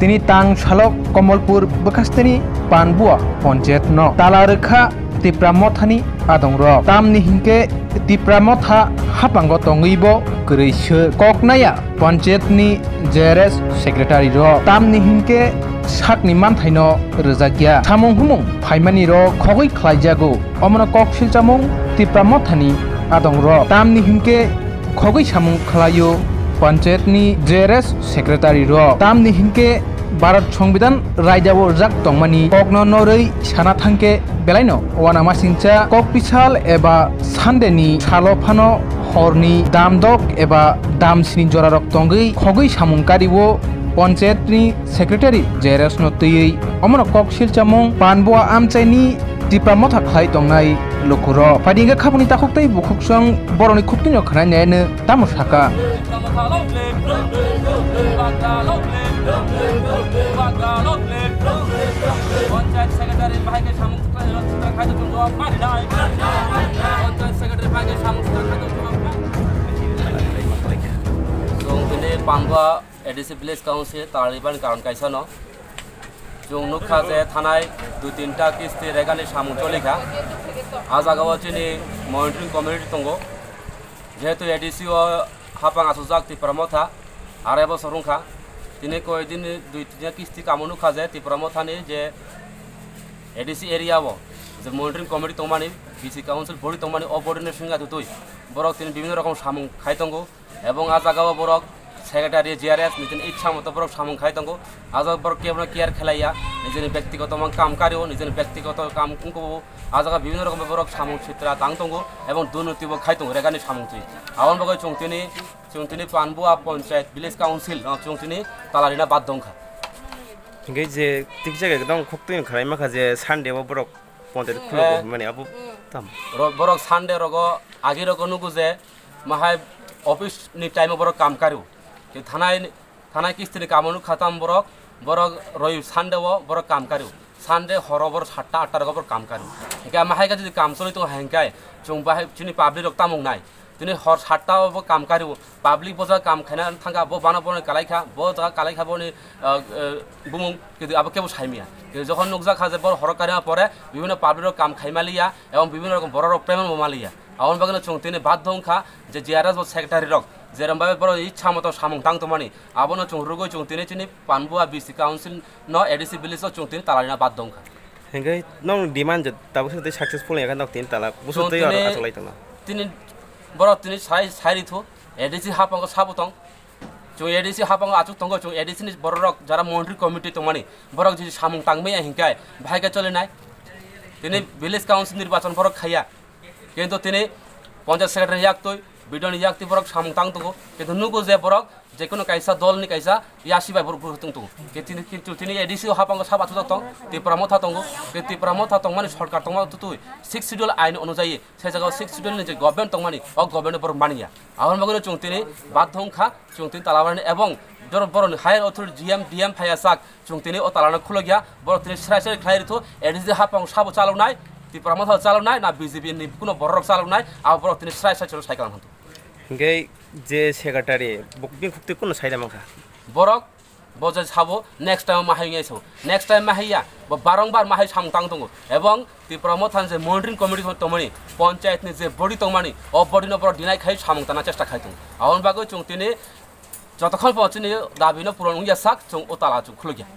তিনি তাং শালক কমলপুর বখাস্তেনি পানবুয়া পঞ্চায়েত ন তালা রেখা তিপ্রামথানি আদংর তামনি হিংকে তিপ্রামথা হাপাঙ্গ তঙ্গইব গরৈসো ককনায়া পঞ্চায়েতনি জেআরএস সেক্রেটারি র তামনি হিংকে সাকনি মানথাইন রোজাगिया সামং হুমং ফাইমানি র খগৈ খ্লাইজাগো অমন ককশিল চামং তিপ্রামথানি আদংর তামনি হিংকে খগৈ সামং খ্লাইও পঞ্চায়েতনি জেআরএস সেক্রেটারি র তামনি হিংকে भारत संविधान रायजाबो जाक तंगमानि ककनो नरै साना थांके बेलायनो वानामा सिंचा कक पिसाल एबा सानदेनि सालो फानो हरनि दामदक एबा दामसिनि जरारक तंगै खगै सामुंकारिबो पञ्चायतनि सेक्रेटारि जेरेस नतयै अमन कक सिलचामं पानबुआ आमचाइनि दिप्रामथा खाय तंनाय लखुर फादिंगा खाबुनि ताखुक्तै बुखुकसं बरनि खुक्तिनो खनाय नेनो तामसाका পঞ্চায়েত সেক্রেটারি ভাইকে সামুদ্রিক খাদ্য জবাব মানি নাই পঞ্চায়েত সেক্রেটারি ভাইকে সামুদ্রিক খাদ্য জবাব जों दिनै पानबुआ एडिसि भिलेज काउन्सिल तालारिबानि कारण कायसानो जों नुखा जे थानाय दुइ तिनटा किस्ति रेगानि सामुं चलिखा आ जागायाव दिनै मनिटरिं कमिटि दङ जेहेतु एडिसि हापां आसुजाक तिप्रामथा आराय बसर रुंखा दिनै कयदिन दुइ तिनटा किस्ति कामनु खाजे तिप्रामथानि जे एडिसि एरियाव जे मनिटरिं कमिटि दंमानि बिसि काउन्सिल बडि दंमानि अ बडिनि सिंगा दुइ बरक दिनै বিভিন্ন রকম सामुं खाय दङ এবং आ जागायाव बरक सेक्रेटारि जेआरएस निजनि इच्छा मतो बरक सामुं खाय दङ आज बरक केवल केयार खेलाया निजनि व्यक्तिगत काम कार्य निजनि व्यक्तिगत काम कुंको आ जागा বিভিন্ন রকম बरक सामुं चित्रा दां दङ এবং दुर्नीतिबो खाय दङ रेगानि सामुं थि आवन बगै चुंतिनि पानबुआ पञ्चायत भिलेज काउन्सिल चुंतिनि तालारिना बाद दंखा इंगे जे थिक जायगा दं खक्तिन खराय माखासे सानदेव बरक पञ्चायत खुलो माने आबो ताम बरक सानदे रगो आगे रगो नुगु जे माहाय ऑफिस नि टाइम बरक काम कार्य कि थानाय किस्तिनि कामनु खाताम बरक रय सानदेव बरक काम कार्य सानदे हरबर 7टा 8टा रगो काम कार्य इका माहाय का जदि काम चलि तो हेंकाय जों बाहाय चिनि पाब्लिक रक तामं नाय दिनै हर 7टा काम कार्य पाब्लिक बजा काम खाना थांगा बो बाना बने कालायखा बो जा कालायखा बने बुमुं कि आबो केबो साइमिया कि जखन नुकजा खाजे बर हर कार्य परे বিভিন্ন পাবলিক কাম খাইমালিয়া এবং বিভিন্ন রকম বড় বড় প্রেমন মালিয়া আউন বাগনে চুংতিনি বাধ্যংখা যে জিআরএস সেক্রেটারি রক যেরম ভাবে বড় ইচ্ছা মতো সামং তাং তমানি আবনো চুংরুগো চুংতিনি চিনি পানবুয়া বিসি কাউন্সিল ন এডিসি ভিলেজ চুংতিনি তালারিনা বাধ্যংখা হেঙ্গাই নং ডিমান্ড তাবো সাথে সাকসেসফুল এখান দক তিন তালা বুসুতই আর আসলাইতনা তিনি বড় তিনি সাইরিথু এডিসি হাপাঙ্গ সাবুতং जो एडिसि हापांग आचुक तंगो जो एडिसि नि बररक जरा मनिटरिं कमिटि तंमानि बरक जि सामुं तांगमैया हिंकाय भाइका चलिनाय तिनि भिलेज काउन्सिल निर्वाचन बरक खाया किन्तु तिनि पञ्चायत सेक्रेटारि याक्तय बिडनि याक्ति बरक सामुं तांगतगो किन्तु नुगो जे बरक जेकुनु कायसा दलनि कायसा यासिबाय बरक बुरतंगतगो किन्तु तिनि एडिसि हापांग साब आचुक तंग तिप्रामथा तंगो के तिप्रामथा तंगमानि सरकार तंगमा तुतुय 6 शिड्यूल आइन अनुयायी से जगह 6 शिड्यूल नि जे गभर्नमेन्ट तंगमानि अ गभर्नमेन्ट बरक मानिया आवन बगनो चुंतिनि बाध्यंखा चुंतिनि तालाबानि एवं जर बरनि हायर अथॉरिटी डीएम फायासाक चुंतिनि अ तालाना खुलगिया बर तिनि स्राय खायरिथु एडिसि हापांग साब चालौनाय तिप्रामथा चालौनाय ना बीजेपी नि कुनो बरक चालौनाय आ बर तिनि स्राय साइकल हंतु इंगे जे सेक्रेटारि बुकबिं खुक्ति कुनो साइडा माखा बरक बजे साबो नेक्स्ट टाइम माहायैसो नेक्स्ट टाइम माहाया बारंबार माहाय सामतां दङ एवं तिप्रामथान जे मनिटरिं कमिटि तमनि पञ्चायतनि जे बडि तंमानि अ बडिनो बर दिनाय खाय सामंताना चेष्टा खायतु आवन बागो चुंतिनि जतखन पछिनि दाबिनो पुरन उया साक चुं ओताला चुं खुलगिया